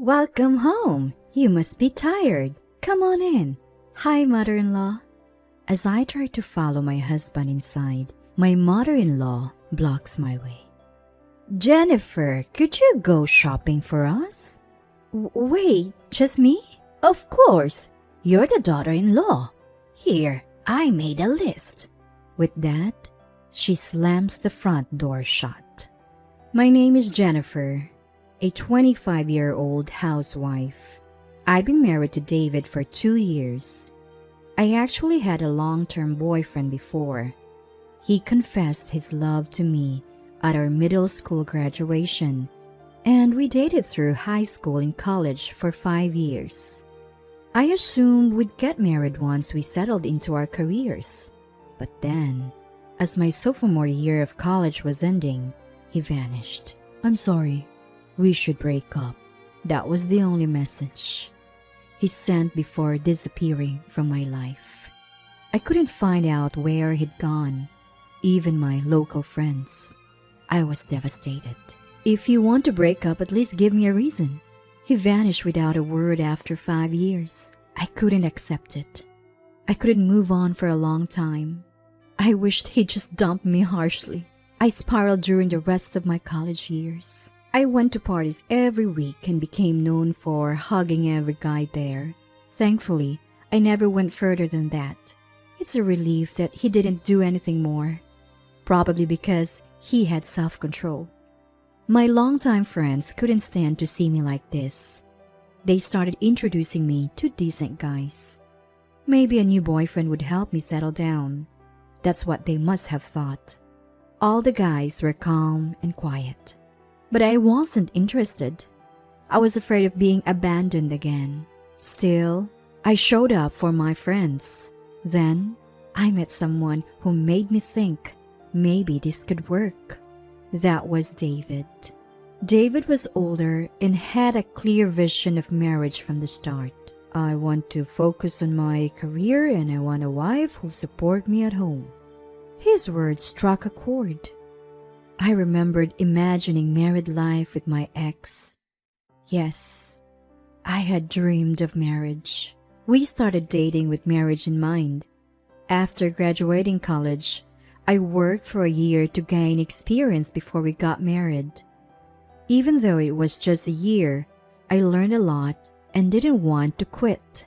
Welcome home. You must be tired. Come on in. Hi, mother-in-law. As I try to follow my husband inside, my mother-in-law blocks my way. Jennifer, could you go shopping for us? Wait, just me? Of course. You're the daughter-in-law. Here, I made a list. With that, she slams the front door shut. My name is Jennifer, a 25-year-old housewife. I've been married to David for 2 years. I actually had a long-term boyfriend before. He confessed his love to me at our middle school graduation, and we dated through high school and college for 5 years. I assumed we'd get married once we settled into our careers. But then, as my sophomore year of college was ending, he vanished. I'm sorry. We should break up. That was the only message he sent before disappearing from my life. I couldn't find out where he'd gone, even my local friends. I was devastated. If you want to break up, at least give me a reason. He vanished without a word after 5 years. I couldn't accept it. I couldn't move on for a long time. I wished he'd just dumped me harshly. I spiraled during the rest of my college years. I went to parties every week and became known for hugging every guy there. Thankfully, I never went further than that. It's a relief that he didn't do anything more. Probably because he had self-control. My longtime friends couldn't stand to see me like this. They started introducing me to decent guys. Maybe a new boyfriend would help me settle down. That's what they must have thought. All the guys were calm and quiet. But I wasn't interested. I was afraid of being abandoned again. Still, I showed up for my friends. Then, I met someone who made me think maybe this could work. That was David. David was older and had a clear vision of marriage from the start. I want to focus on my career and I want a wife who'll support me at home. His words struck a chord. I remembered imagining married life with my ex. Yes, I had dreamed of marriage. We started dating with marriage in mind. After graduating college, I worked for a year to gain experience before we got married. Even though it was just a year, I learned a lot and didn't want to quit.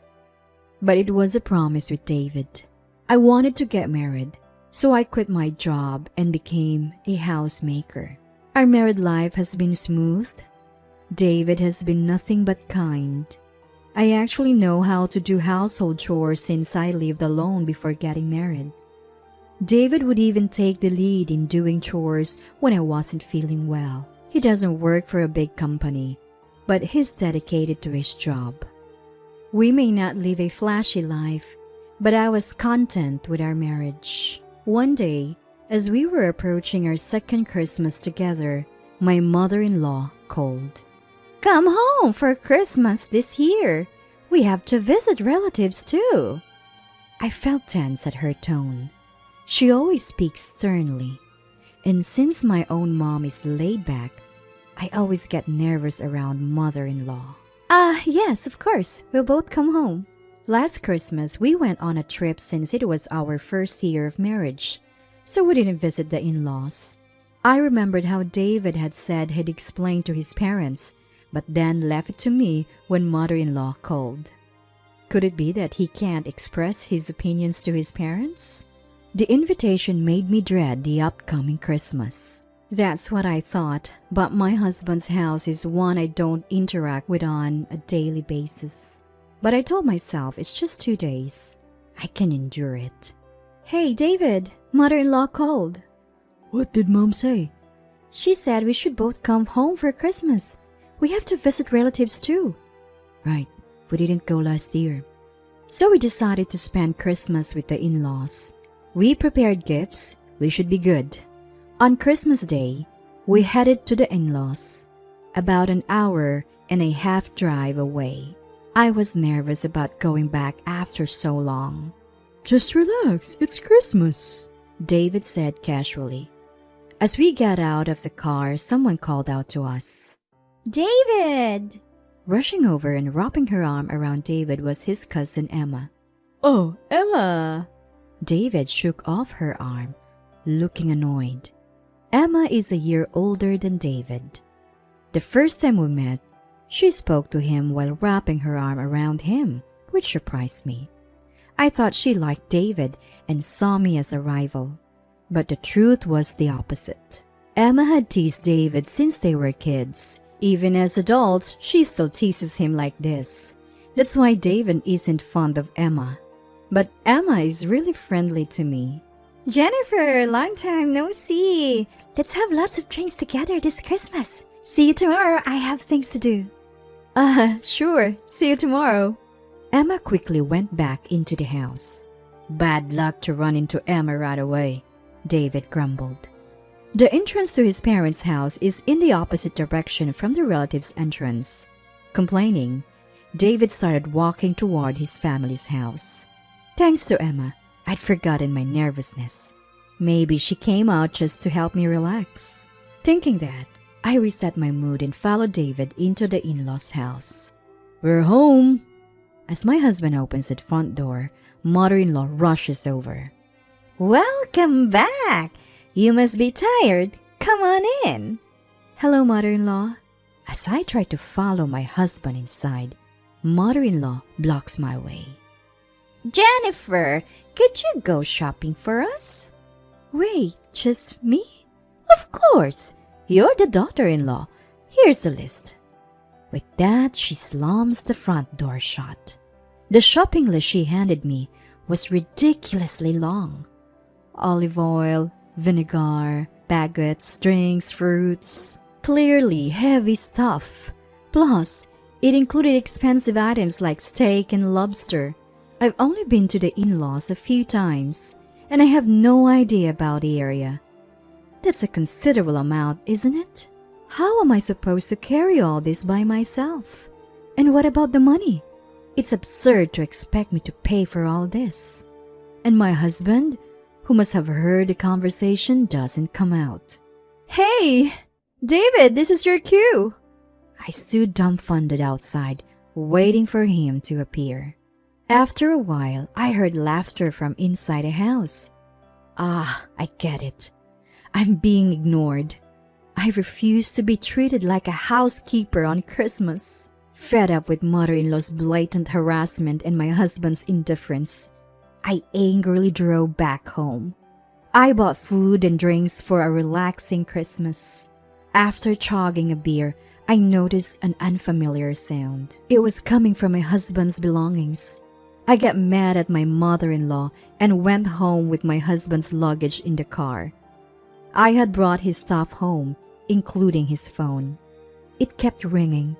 But it was a promise with David. I wanted to get married. So I quit my job and became a housemaker. Our married life has been smooth. David has been nothing but kind. I actually know how to do household chores since I lived alone before getting married. David would even take the lead in doing chores when I wasn't feeling well. He doesn't work for a big company, but he's dedicated to his job. We may not live a flashy life, but I was content with our marriage. One day, as we were approaching our second Christmas together, my mother-in-law called. Come home for Christmas this year. We have to visit relatives too. I felt tense at her tone. She always speaks sternly. And since my own mom is laid back, I always get nervous around mother-in-law. Yes, of course. We'll both come home. Last Christmas, we went on a trip since it was our first year of marriage, so we didn't visit the in-laws. I remembered how David had said he'd explain to his parents, but then left it to me when mother-in-law called. Could it be that he can't express his opinions to his parents? The invitation made me dread the upcoming Christmas. That's what I thought, but my husband's house is one I don't interact with on a daily basis. But I told myself it's just 2 days. I can endure it. Hey, David, mother-in-law called. What did Mom say? She said we should both come home for Christmas. We have to visit relatives too. Right, we didn't go last year. So we decided to spend Christmas with the in-laws. We prepared gifts. We should be good. On Christmas Day, we headed to the in-laws, about an hour and a half drive away. I was nervous about going back after so long. Just relax, it's Christmas, David said casually. As we got out of the car, someone called out to us. David! Rushing over and wrapping her arm around David was his cousin Emma. "Oh, Emma!" David shook off her arm, looking annoyed. Emma is a year older than David. The first time we met, she spoke to him while wrapping her arm around him, which surprised me. I thought she liked David and saw me as a rival, but the truth was the opposite. Emma had teased David since they were kids. Even as adults, she still teases him like this. That's why David isn't fond of Emma. But Emma is really friendly to me. "Jennifer, long time no see. Let's have lots of drinks together this Christmas. See you tomorrow. I have things to do." Sure. See you tomorrow." Emma quickly went back into the house. "Bad luck to run into Emma right away," David grumbled. The entrance to his parents' house is in the opposite direction from the relatives' entrance. Complaining, David started walking toward his family's house. Thanks to Emma, I'd forgotten my nervousness. Maybe she came out just to help me relax. Thinking that, I reset my mood and followed David into the in-laws' house. "We're home!" As my husband opens the front door, mother-in-law rushes over. "Welcome back! You must be tired. Come on in." "Hello, mother-in-law." As I try to follow my husband inside, mother-in-law blocks my way. "Jennifer, could you go shopping for us?" "Wait, just me?" "Of course. You're the daughter-in-law. Here's the list." With that, she slams the front door shut. The shopping list she handed me was ridiculously long. Olive oil, vinegar, baguettes, drinks, fruits. Clearly heavy stuff. Plus, it included expensive items like steak and lobster. I've only been to the in-laws a few times, and I have no idea about the area. That's a considerable amount, isn't it? How am I supposed to carry all this by myself? And what about the money? It's absurd to expect me to pay for all this. And my husband, who must have heard the conversation, doesn't come out. "Hey, David, this is your cue." I stood dumbfounded outside, waiting for him to appear. After a while, I heard laughter from inside the house. I get it. I'm being ignored. I refuse to be treated like a housekeeper on Christmas. Fed up with mother-in-law's blatant harassment and my husband's indifference, I angrily drove back home. I bought food and drinks for a relaxing Christmas. After chugging a beer, I noticed an unfamiliar sound. It was coming from my husband's belongings. I got mad at my mother-in-law and went home with my husband's luggage in the car. I had brought his stuff home, including his phone. It kept ringing,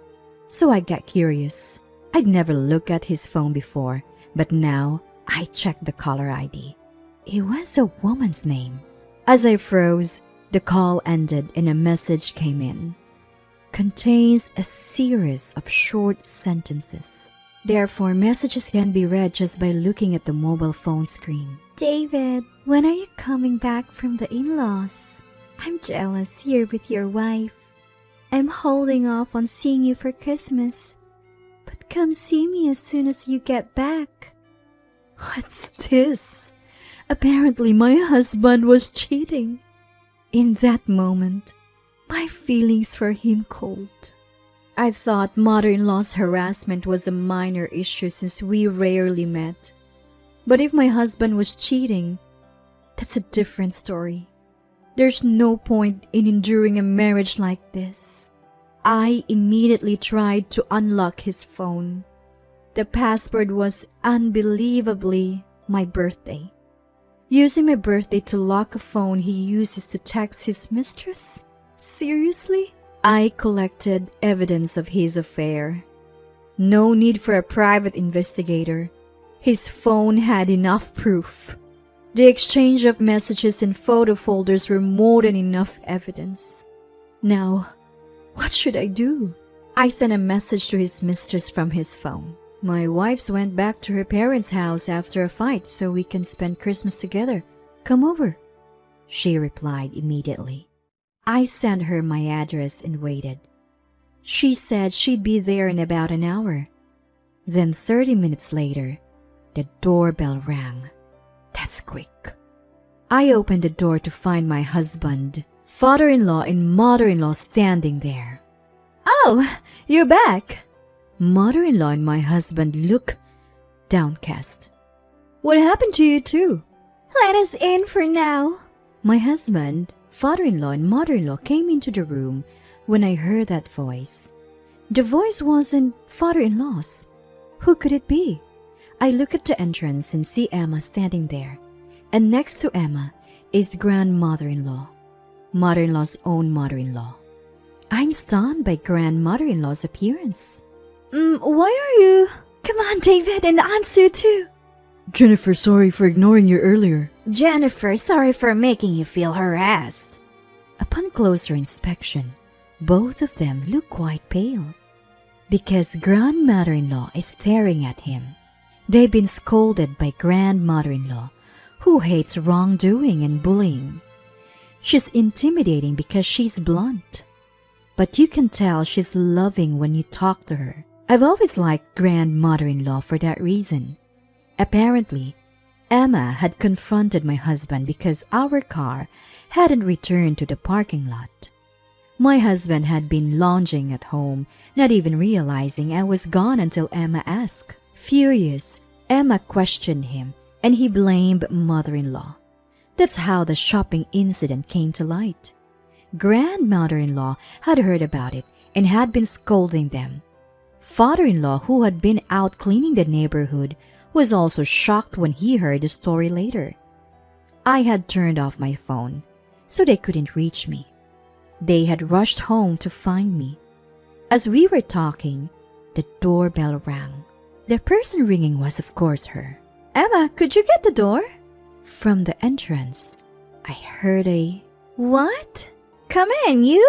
so I got curious. I'd never looked at his phone before, but now I checked the caller ID. It was a woman's name. As I froze, the call ended and a message came in. Contains a series of short sentences. Therefore, messages can be read just by looking at the mobile phone screen. "David, when are you coming back from the in-laws? I'm jealous here with your wife. I'm holding off on seeing you for Christmas. But come see me as soon as you get back." What's this? Apparently my husband was cheating. In that moment, my feelings for him cooled. I thought mother-in-law's harassment was a minor issue since we rarely met. But if my husband was cheating, that's a different story. There's no point in enduring a marriage like this. I immediately tried to unlock his phone. The password was unbelievably my birthday. Using my birthday to lock a phone he uses to text his mistress? Seriously? I collected evidence of his affair. No need for a private investigator. His phone had enough proof. The exchange of messages and photo folders were more than enough evidence. Now, what should I do? I sent a message to his mistress from his phone. "My wife's went back to her parents' house after a fight so we can spend Christmas together. Come over." She replied immediately. I sent her my address and waited. She said she'd be there in about an hour. Then 30 minutes later, the doorbell rang. That's quick. I opened the door to find my husband, father-in-law and mother-in-law standing there. "Oh, you're back." Mother-in-law and my husband look downcast. "What happened to you two?" Let us in for now. My husband, father-in-law and mother-in-law came into the room when I heard that voice. The voice wasn't father-in-law's. Who could it be? I look at the entrance and see Emma standing there, and next to Emma is grandmother-in-law, mother-in-law's own mother-in-law. I'm stunned by grandmother-in-law's appearance. Why are you? Come on, David, and Ansu too. Jennifer, sorry for ignoring you earlier. Jennifer, sorry for making you feel harassed. Upon closer inspection, both of them look quite pale, because grandmother-in-law is staring at him. They've been scolded by grandmother-in-law, who hates wrongdoing and bullying. She's intimidating because she's blunt, but you can tell she's loving when you talk to her. I've always liked grandmother-in-law for that reason. Apparently, Emma had confronted my husband because our car hadn't returned to the parking lot. My husband had been lounging at home, not even realizing I was gone until Emma asked. Furious, Emma questioned him, and he blamed mother-in-law. That's how the shopping incident came to light. Grandmother-in-law had heard about it and had been scolding them. Father-in-law, who had been out cleaning the neighborhood, was also shocked when he heard the story later. I had turned off my phone, so they couldn't reach me. They had rushed home to find me. As we were talking, the doorbell rang. The person ringing was, of course, her. Emma, could you get the door? From the entrance, I heard a, "What? Come in, you."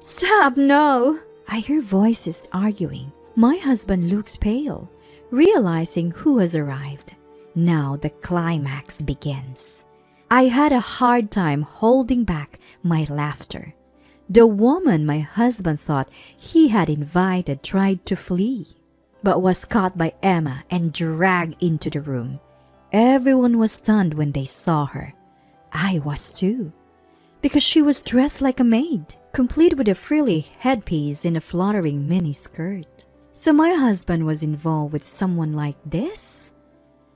"Stop, no." I hear voices arguing. My husband looks pale, realizing who has arrived. Now the climax begins. I had a hard time holding back my laughter. The woman my husband thought he had invited tried to flee, but was caught by Emma and dragged into the room. Everyone was stunned when they saw her. I was too, because she was dressed like a maid, complete with a frilly headpiece and a fluttering mini skirt. So my husband was involved with someone like this?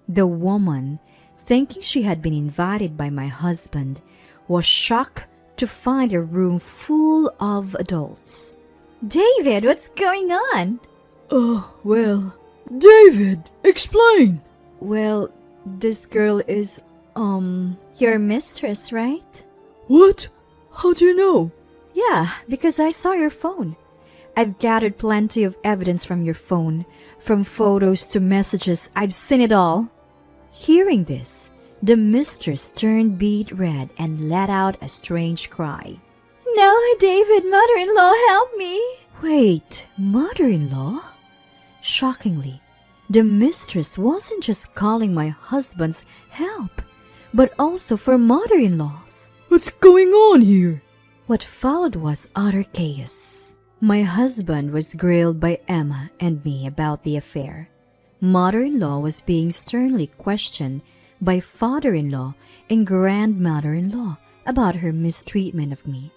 The woman, thinking she had been invited by my husband, was shocked to find a room full of adults. David, what's going on? Well, David, explain. Well, this girl is, Your mistress, right? What? How do you know? Yeah, because I saw your phone. I've gathered plenty of evidence from your phone, from photos to messages. I've seen it all. Hearing this, the mistress turned beet red and let out a strange cry. No, David, mother-in-law, help me. Wait, mother-in-law? Shockingly, the mistress wasn't just calling my husband's help, but also for mother-in-law's. What's going on here? What followed was utter chaos. My husband was grilled by Emma and me about the affair. Mother-in-law was being sternly questioned by father-in-law and grandmother-in-law about her mistreatment of me.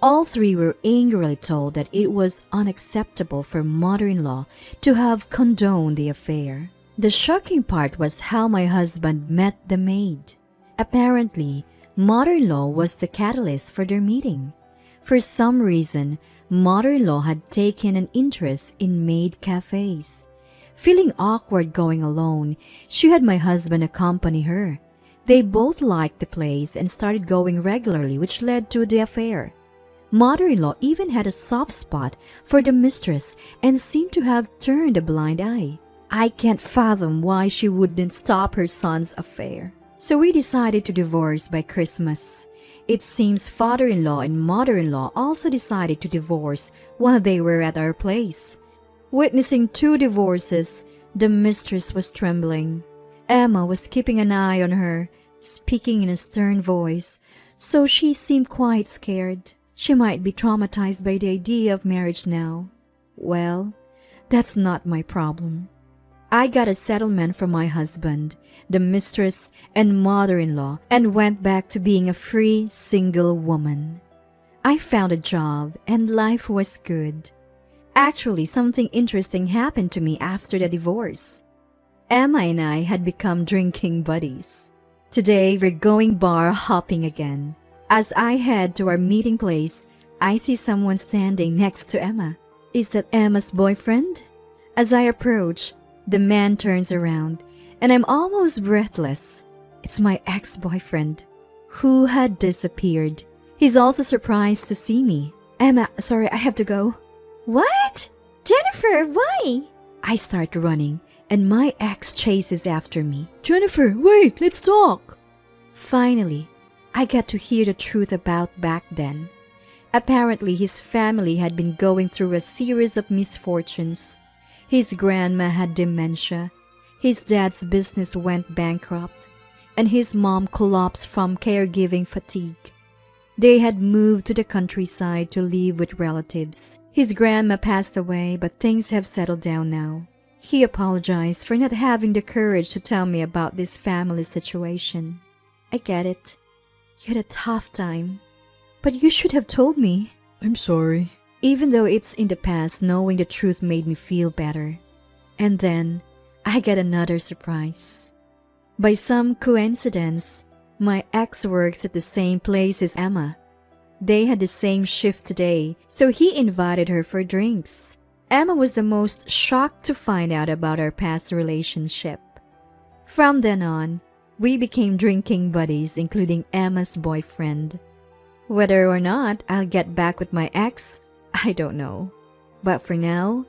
All three were angrily told that it was unacceptable for mother-in-law to have condoned the affair. The shocking part was how my husband met the maid. Apparently, mother-in-law was the catalyst for their meeting. For some reason, mother-in-law had taken an interest in maid cafes. Feeling awkward going alone, she had my husband accompany her. They both liked the place and started going regularly, which led to the affair. Mother-in-law even had a soft spot for the mistress and seemed to have turned a blind eye. I can't fathom why she wouldn't stop her son's affair. So we decided to divorce by Christmas. It seems father-in-law and mother-in-law also decided to divorce while they were at our place. Witnessing two divorces, the mistress was trembling. Emma was keeping an eye on her, speaking in a stern voice, so she seemed quite scared. She might be traumatized by the idea of marriage now. Well, that's not my problem. I got a settlement from my husband, the mistress and mother-in-law, and went back to being a free, single woman. I found a job and life was good. Actually, something interesting happened to me after the divorce. Emma and I had become drinking buddies. Today, we're going bar hopping again. As I head to our meeting place, I see someone standing next to Emma. Is that Emma's boyfriend? As I approach, the man turns around, and I'm almost breathless. It's my ex-boyfriend, who had disappeared. He's also surprised to see me. Emma, sorry, I have to go. What? Jennifer, why? I start running, and my ex chases after me. Jennifer, wait, let's talk. Finally, I got to hear the truth about back then. Apparently, his family had been going through a series of misfortunes. His grandma had dementia, his dad's business went bankrupt, and his mom collapsed from caregiving fatigue. They had moved to the countryside to live with relatives. His grandma passed away, but things have settled down now. He apologized for not having the courage to tell me about this family situation. I get it. You had a tough time, but you should have told me. I'm sorry. Even though it's in the past, knowing the truth made me feel better. And then, I get another surprise. By some coincidence, my ex works at the same place as Emma. They had the same shift today, so he invited her for drinks. Emma was the most shocked to find out about our past relationship. From then on, we became drinking buddies, including Emma's boyfriend. Whether or not I'll get back with my ex, I don't know. But for now,